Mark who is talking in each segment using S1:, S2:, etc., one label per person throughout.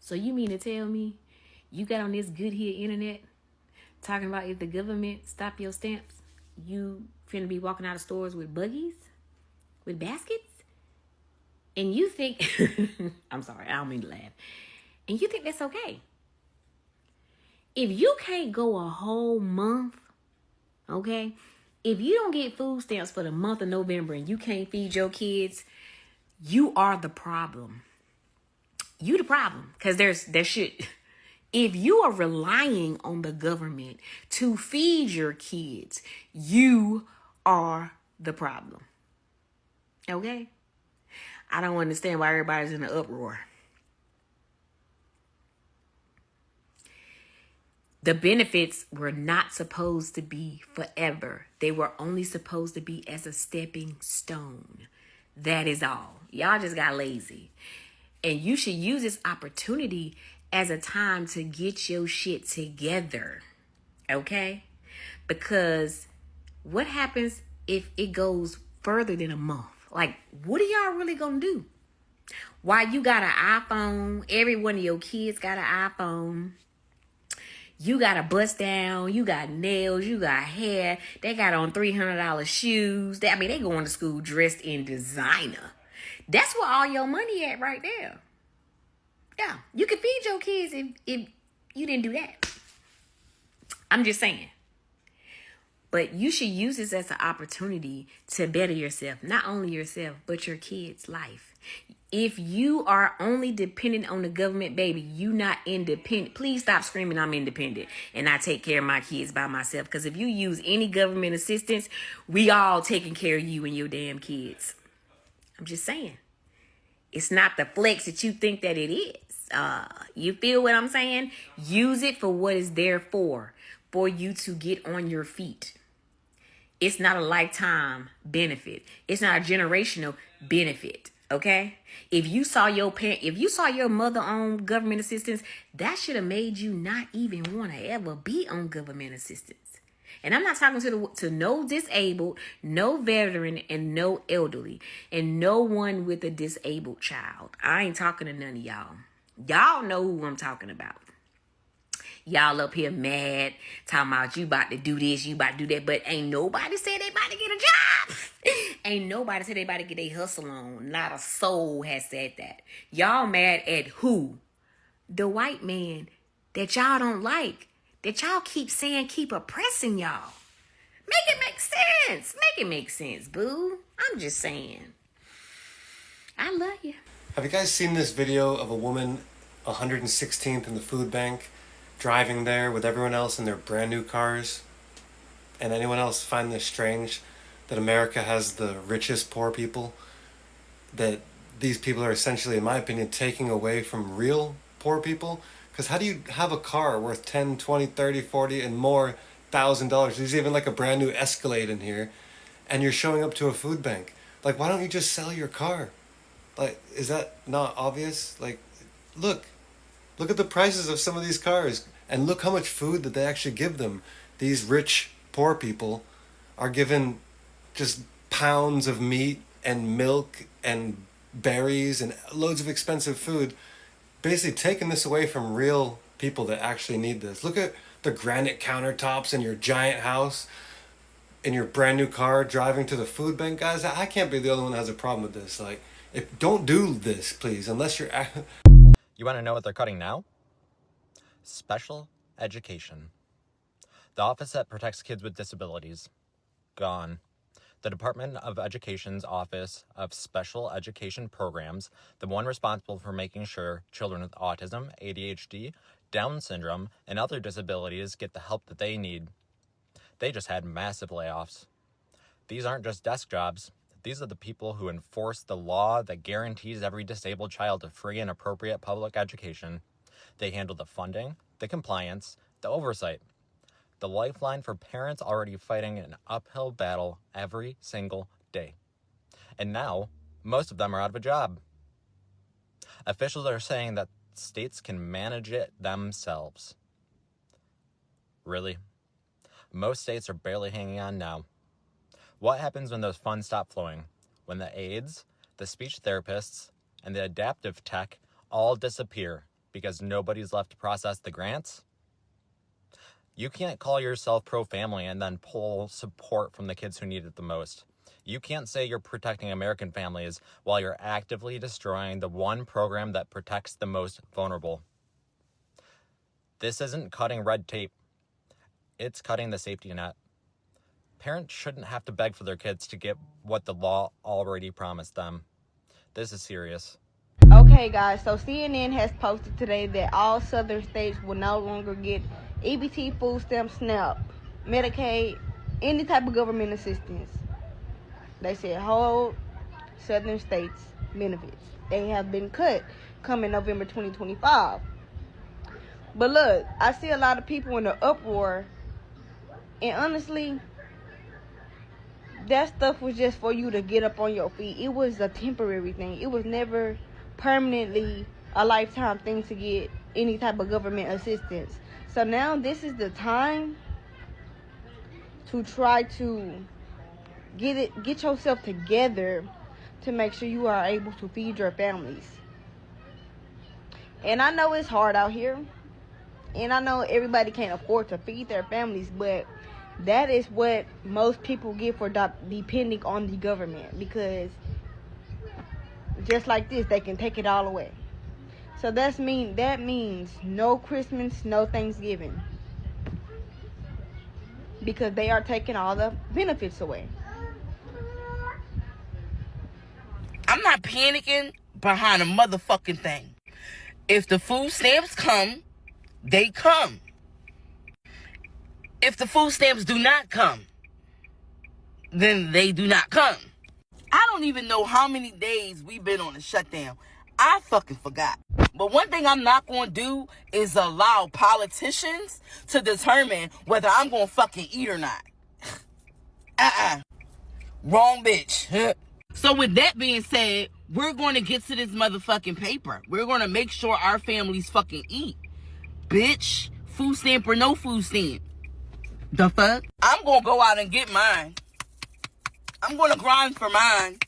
S1: So you mean to tell me you got on this good here internet talking about if the government stop your stamps, you finna be walking out of stores with buggies, with baskets? And you think, I'm sorry, I don't mean to laugh. And you think that's okay? If you can't go a whole month, okay? If you don't get food stamps for the month of November and you can't feed your kids, you are the problem. You the problem. Because there's shit. If you are relying on the government to feed your kids, you are the problem. Okay? I don't understand why everybody's in an uproar. The benefits were not supposed to be forever. They were only supposed to be as a stepping stone. That is all. Y'all just got lazy. And you should use this opportunity as a time to get your shit together. Okay? Because what happens if it goes further than a month? Like, what are y'all really gonna do? Why you got an iPhone, every one of your kids got an iPhone. You got a bust down, you got nails, you got hair. They got on $300 shoes. They going to school dressed in designer. That's where all your money at right there. Yeah, you can feed your kids if you didn't do that. I'm just saying. But you should use this as an opportunity to better yourself. Not only yourself, but your kids' life. If you are only dependent on the government, baby, you not independent. Please stop screaming I'm independent and I take care of my kids by myself. Because if you use any government assistance, we all taking care of you and your damn kids. I'm just saying. It's not the flex that you think that it is. You feel what I'm saying? Use it for what it's there for you to get on your feet. It's not a lifetime benefit. It's not a generational benefit. Okay? If you saw your mother on government assistance, that should have made you not even want to ever be on government assistance. And I'm not talking to no disabled, no veteran, and no elderly, and no one with a disabled child. I ain't talking to none of y'all. Y'all know who I'm talking about. Y'all up here mad, talking about you about to do this, you about to do that, but ain't nobody said they about to get a job. Ain't nobody said they about to get a hustle on. Not a soul has said that. Y'all mad at who? The white man that y'all don't like, that y'all keep saying keep oppressing y'all. Make it make sense. Make it make sense, boo. I'm just saying. I love you.
S2: Have you guys seen this video of a woman 116th in the food bank driving there with everyone else in their brand new cars? And anyone else find this strange that America has the richest poor people? That these people are essentially, in my opinion, taking away from real poor people? Because how do you have a car worth 10, 20, 30, 40 and more $1,000? There's even like a brand new Escalade in here, and you're showing up to a food bank. Like, why don't you just sell your car? Like, is that not obvious? Like, look at the prices of some of these cars, and look how much food that they actually give them. These rich poor people are given just pounds of meat and milk and berries and loads of expensive food, basically taking this away from real people that actually need this. Look at the granite countertops in your giant house, in your brand new car, driving to the food bank. Guys, I can't be the only one that has a problem with this. Like, don't do this, please, unless you're...
S3: You want to know what they're cutting now? Special education. The office that protects kids with disabilities. Gone. The Department of Education's Office of Special Education Programs, the one responsible for making sure children with autism, ADHD, Down syndrome, and other disabilities get the help that they need. They just had massive layoffs. These aren't just desk jobs. These are the people who enforce the law that guarantees every disabled child a free and appropriate public education. They handle the funding, the compliance, the oversight. The lifeline for parents already fighting an uphill battle every single day. And now, most of them are out of a job. Officials are saying that states can manage it themselves. Really? Most states are barely hanging on now. What happens when those funds stop flowing? When the aides, the speech therapists, and the adaptive tech all disappear? because nobody's left to process the grants? You can't call yourself pro-family and then pull support from the kids who need it the most. You can't say you're protecting American families while you're actively destroying the one program that protects the most vulnerable. This isn't cutting red tape. It's cutting the safety net. Parents shouldn't have to beg for their kids to get what the law already promised them. This is serious.
S4: Okay, guys, so CNN has posted today that all southern states will no longer get EBT, food stamps, SNAP, Medicaid, any type of government assistance. They said whole southern states benefits. They have been cut coming November 2025. But look, I see a lot of people in the uproar, and honestly, that stuff was just for you to get up on your feet. It was a temporary thing. It was never permanently a lifetime thing to get any type of government assistance. So now this is the time to try to get yourself together to make sure you are able to feed your families. And I know it's hard out here, and I know everybody can't afford to feed their families, but that is what most people get for depending on the government, because just like this, they can take it all away. So that means no Christmas, no Thanksgiving, because they are taking all the benefits away.
S5: I'm not panicking behind a motherfucking thing. If the food stamps come, they come. If the food stamps do not come, then they do not come. I don't even know how many days we've been on a shutdown. I fucking forgot. But one thing I'm not going to do is allow politicians to determine whether I'm going to fucking eat or not. Wrong bitch. So with that being said, we're going to get to this motherfucking paper. We're going to make sure our families fucking eat. Bitch, food stamp or no food stamp. The fuck? I'm going to go out and get mine. I'm going to grind for mine.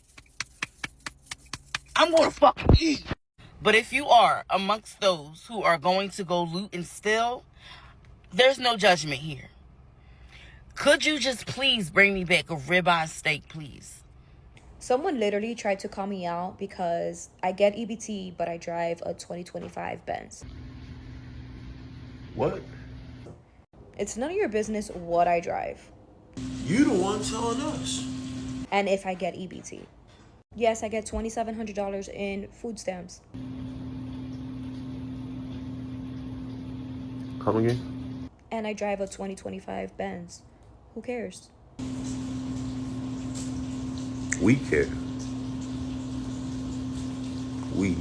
S5: I'm going to fucking eat. But if you are amongst those who are going to go loot and steal, there's no judgment here. Could you just please bring me back a ribeye steak, please?
S6: Someone literally tried to call me out because I get EBT, but I drive a 2025 Benz.
S7: What?
S6: It's none of your business what I drive.
S7: You the one telling us.
S6: And if I get EBT. Yes, I get $2,700 in food stamps.
S7: Come again?
S6: And I drive a 2025 Benz. Who cares?
S7: We care. We.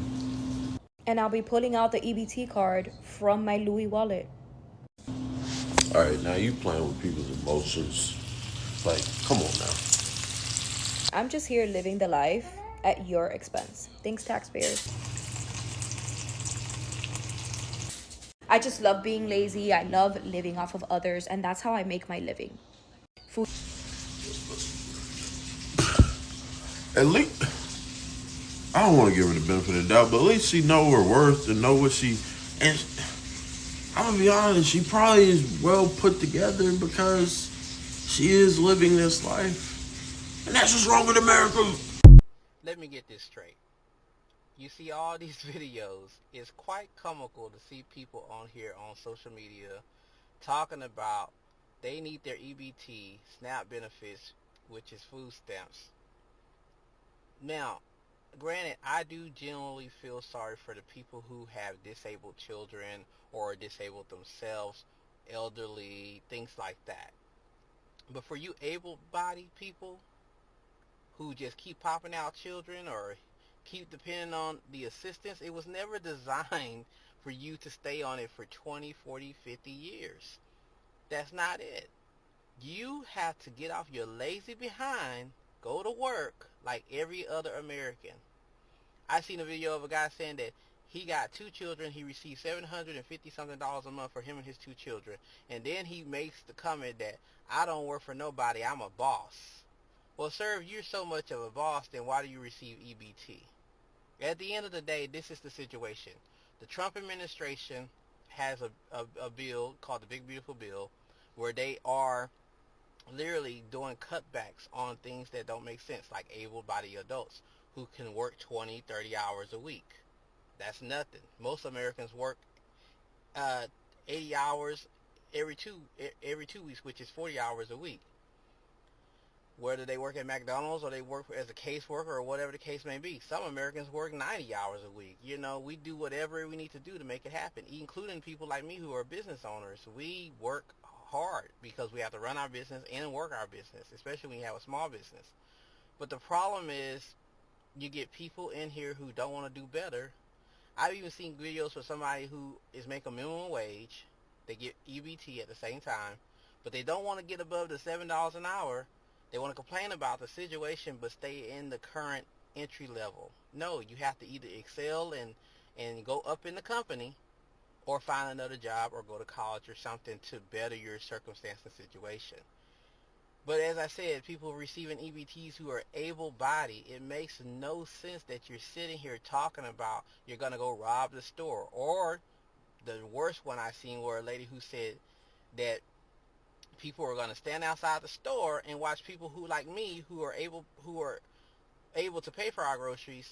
S6: And I'll be pulling out the EBT card from my Louis wallet.
S7: Alright, now you playing with people's emotions. Like, come on now.
S6: I'm just here living the life at your expense. Thanks, taxpayers. I just love being lazy. I love living off of others, and that's how I make my living. Food.
S7: At least, I don't want to give her the benefit of the doubt, but at least she know her worth and know what she, and I'm going to be honest, she probably is well put together because she is living this life. And that's what's wrong with America.
S8: Let me get this straight. You see all these videos, it's quite comical to see people on here on social media talking about they need their EBT, SNAP benefits, which is food stamps. Now, granted, I do generally feel sorry for the people who have disabled children or are disabled themselves, elderly, things like that. But for you able-bodied people who just keep popping out children or keep depending on the assistance, it was never designed for you to stay on it for 20, 40, 50 years. That's not it. You have to get off your lazy behind, go to work like every other American. I seen a video of a guy saying that he got 2 children, he received $750 something a month for him and his 2 children. And then he makes the comment that I don't work for nobody, I'm a boss. Well, sir, if you're so much of a boss, then why do you receive EBT? At the end of the day, this is the situation. The Trump administration has a bill called the Big Beautiful Bill where they are literally doing cutbacks on things that don't make sense, like able-bodied adults who can work 20, 30 hours a week. That's nothing. Most Americans work uh, 80 hours every two weeks, which is 40 hours a week. Whether they work at McDonald's or they work as a caseworker or whatever the case may be. Some Americans work 90 hours a week. You know, we do whatever we need to do to make it happen, including people like me who are business owners. We work hard because we have to run our business and work our business, especially when you have a small business. But the problem is you get people in here who don't want to do better. I've even seen videos for somebody who is making minimum wage. They get EBT at the same time, but they don't want to get above the $7 an hour. They want to complain about the situation, but stay in the current entry level. No, you have to either excel and go up in the company, or find another job, or go to college or something to better your circumstance and situation. But as I said, people receiving EBTs who are able-bodied, it makes no sense that you're sitting here talking about you're going to go rob the store. Or the worst one I seen were a lady who said that people are going to stand outside the store and watch people who, like me, who are able to pay for our groceries,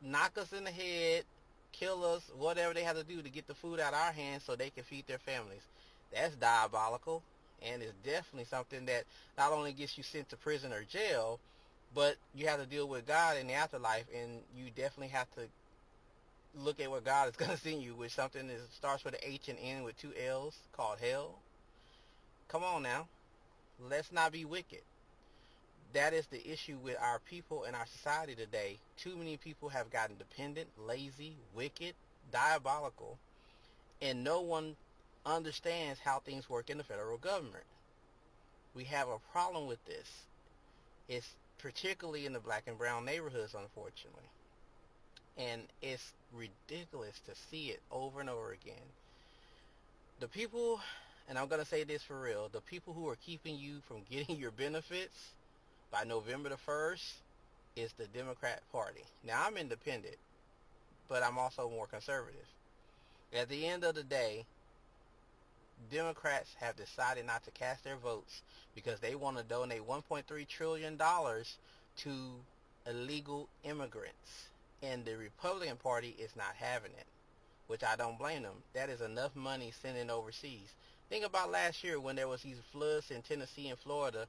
S8: knock us in the head, kill us, whatever they have to do to get the food out of our hands so they can feed their families. That's diabolical, and it's definitely something that not only gets you sent to prison or jail, but you have to deal with God in the afterlife, and you definitely have to look at what God is going to send you with, something that starts with an H and ends with two L's, called hell. Come on now. Let's not be wicked. That is the issue with our people and our society today. Too many people have gotten dependent, lazy, wicked, diabolical, and no one understands how things work in the federal government. We have a problem with this. It's particularly in the black and brown neighborhoods, unfortunately. And it's ridiculous to see it over and over again. The people, and I'm going to say this for real, the people who are keeping you from getting your benefits by November the 1st is the Democrat Party. Now, I'm independent, but I'm also more conservative. At the end of the day, Democrats have decided not to cast their votes because they want to donate $1.3 trillion to illegal immigrants. And the Republican Party is not having it, which I don't blame them. That is enough money sending overseas. Think about last year when there was these floods in Tennessee and Florida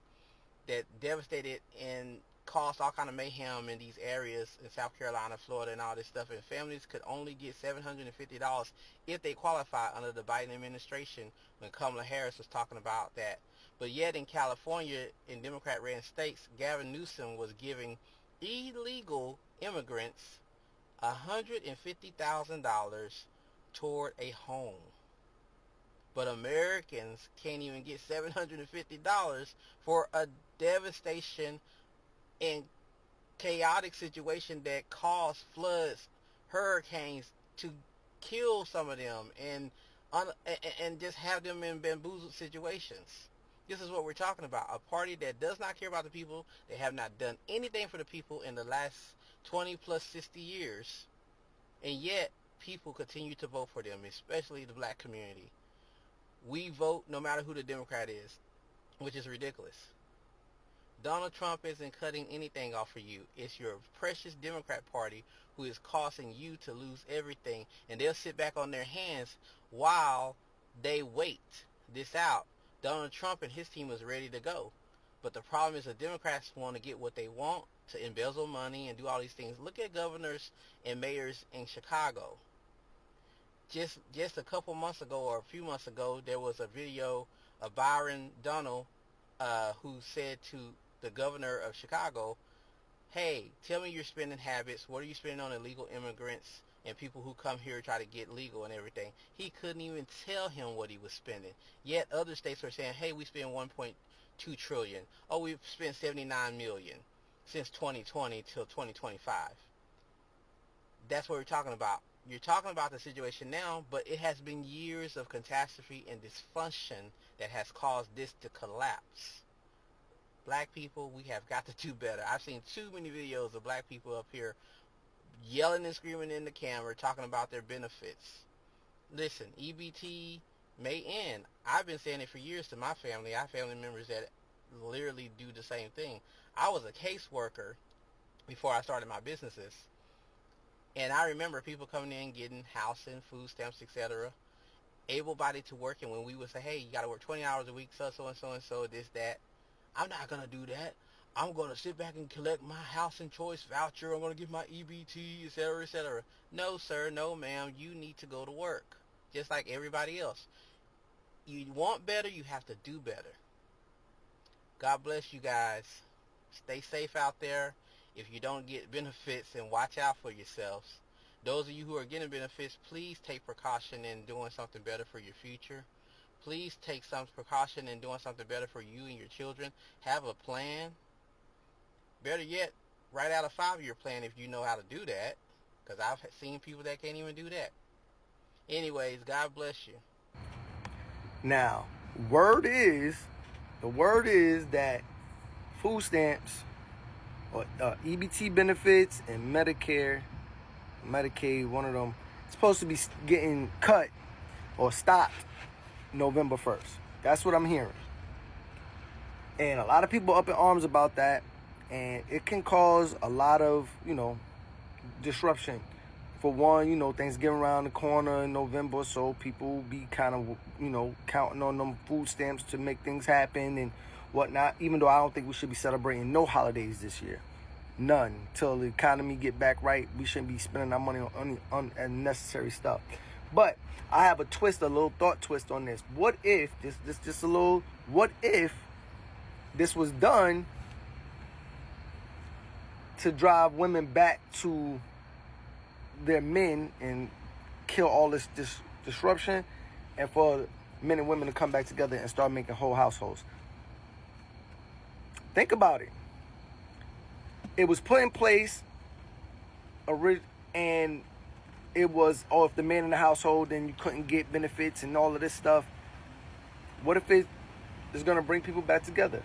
S8: that devastated and caused all kind of mayhem in these areas in South Carolina, Florida, and all this stuff. And families could only get $750 if they qualify under the Biden administration when Kamala Harris was talking about that. But yet in California, in Democrat-ran states, Gavin Newsom was giving illegal immigrants $150,000 toward a home. But Americans can't even get $750 for a devastation and chaotic situation that caused floods, hurricanes to kill some of them and just have them in bamboozled situations. This is what we're talking about. A party that does not care about the people. They have not done anything for the people in the last 20 plus 60 years. And yet, people continue to vote for them, especially the black community. We vote no matter who the Democrat is, which is ridiculous. Donald Trump isn't cutting anything off for you. It's your precious Democrat Party who is causing you to lose everything. And they'll sit back on their hands while they wait this out. Donald Trump and his team was ready to go. But the problem is the Democrats want to get what they want, to embezzle money and do all these things. Look at governors and mayors in Chicago. Just a couple months ago or a few months ago, there was a video of Byron Donald who said to the governor of Chicago, hey, tell me your spending habits. What are you spending on illegal immigrants and people who come here try to get legal and everything? He couldn't even tell him what he was spending. Yet other states are saying, hey, we spend $1.2 trillion. Oh, we've spent $79 million since 2020 till 2025. That's what we're talking about. You're talking about the situation now, but it has been years of catastrophe and dysfunction that has caused this to collapse. Black people, we have got to do better. I've seen too many videos of black people up here yelling and screaming in the camera, talking about their benefits. Listen, EBT may end. I've been saying it for years to my family. I have family members that literally do the same thing. I was a caseworker before I started my businesses. And I remember people coming in getting housing, food stamps, etc. Able-bodied to work, and when we would say, hey, you got to work 20 hours a week, so and so and so, this, that. I'm not going to do that. I'm going to sit back and collect my housing choice voucher. I'm going to get my EBT, etc., etc. No, sir. No, ma'am. You need to go to work, just like everybody else. You want better, you have to do better. God bless you guys. Stay safe out there. If you don't get benefits, and watch out for yourselves. Those of you who are getting benefits, please take precaution in doing something better for your future. Please take some precaution in doing something better for you and your children. Have a plan. Better yet, write out a 5-year plan if you know how to do that. Because I've seen people that can't even do that. Anyways, God bless you.
S9: Now, the word is that food stamps or EBT benefits and Medicare, Medicaid, one of them, it's supposed to be getting cut or stopped November 1st. That's what I'm hearing. And a lot of people up in arms about that, and it can cause a lot of, disruption. For one, Thanksgiving around the corner in November, so people be kind of, counting on them food stamps to make things happen and whatnot, even though I don't think we should be celebrating no holidays this year. None. Till the economy get back right, we shouldn't be spending our money on unnecessary stuff. But I have a little thought twist on this. What if, what if this was done to drive women back to their men and kill all this disruption, and for men and women to come back together and start making whole households? Think about it. It was put in place, and it was, if the man in the household, then you couldn't get benefits and all of this stuff. What if it is going to bring people back together?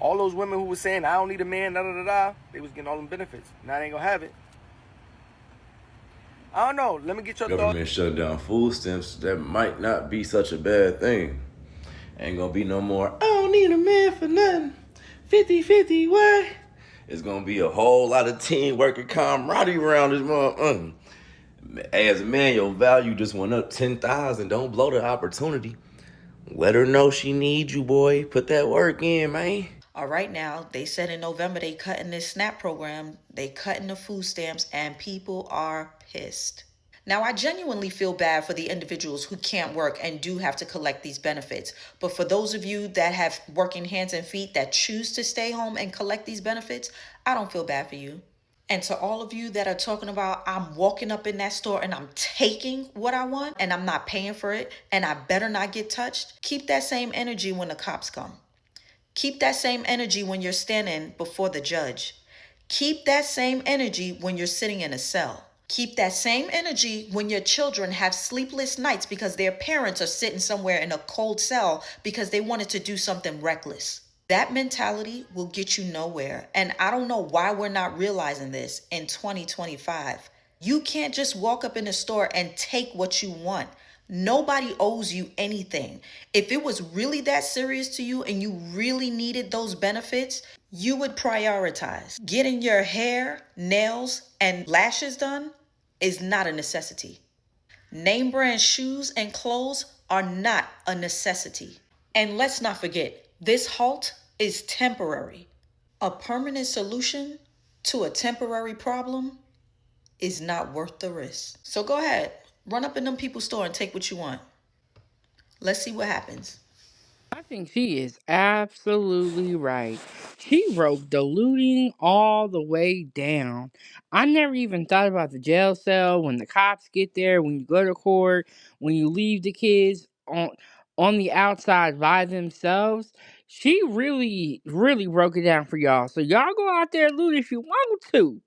S9: All those women who were saying, I don't need a man, they was getting all them benefits. Now they ain't going to have it. I don't know. Let me get your thoughts.
S10: Government shut down food stamps. That might not be such a bad thing. Ain't gonna be no more, I don't need a man for nothing. 50-50, what? It's gonna be a whole lot of teamwork and camaraderie around this motherfucker. As a man, your value just went up 10,000. Don't blow the opportunity. Let her know she needs you, boy. Put that work in, man.
S11: All right, now, they said in November they cutting this SNAP program, they cutting the food stamps, and people are pissed. Now, I genuinely feel bad for the individuals who can't work and do have to collect these benefits. But for those of you that have working hands and feet that choose to stay home and collect these benefits, I don't feel bad for you. And to all of you that are talking about, I'm walking up in that store and I'm taking what I want and I'm not paying for it and I better not get touched, keep that same energy when the cops come. Keep that same energy when you're standing before the judge. Keep that same energy when you're sitting in a cell. Keep that same energy when your children have sleepless nights because their parents are sitting somewhere in a cold cell because they wanted to do something reckless. That mentality will get you nowhere. And I don't know why we're not realizing this in 2025. You can't just walk up in a store and take what you want. Nobody owes you anything. If it was really that serious to you and you really needed those benefits, you would prioritize. Getting your hair, nails, and lashes done is not a necessity. Name brand shoes and clothes are not a necessity. And let's not forget, this halt is temporary. A permanent solution to a temporary problem is not worth the risk. So go ahead, run up in them people's store and take what you want. Let's see what happens.
S5: I think she is absolutely right. She broke the looting all the way down. I never even thought about the jail cell when the cops get there, when you go to court, when you leave the kids on the outside by themselves. She really, really broke it down for y'all. So y'all go out there and loot if you want to.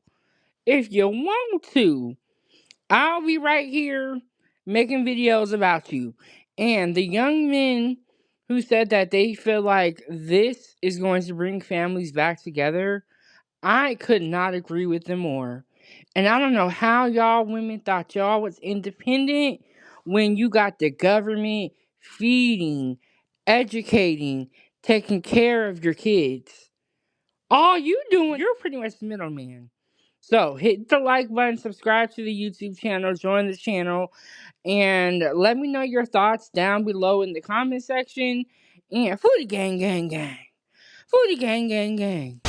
S5: If you want to. I'll be right here making videos about you. And the young men who said that they feel like this is going to bring families back together, I could not agree with them more.
S12: And I don't know how y'all women thought y'all was independent when you got the government feeding, educating, taking care of your kids. All you doing, you're pretty much the middleman. So hit the like button, subscribe to the YouTube channel, join the channel, and let me know your thoughts down below in the comment section. And Foodie gang gang gang. Foodie gang gang gang.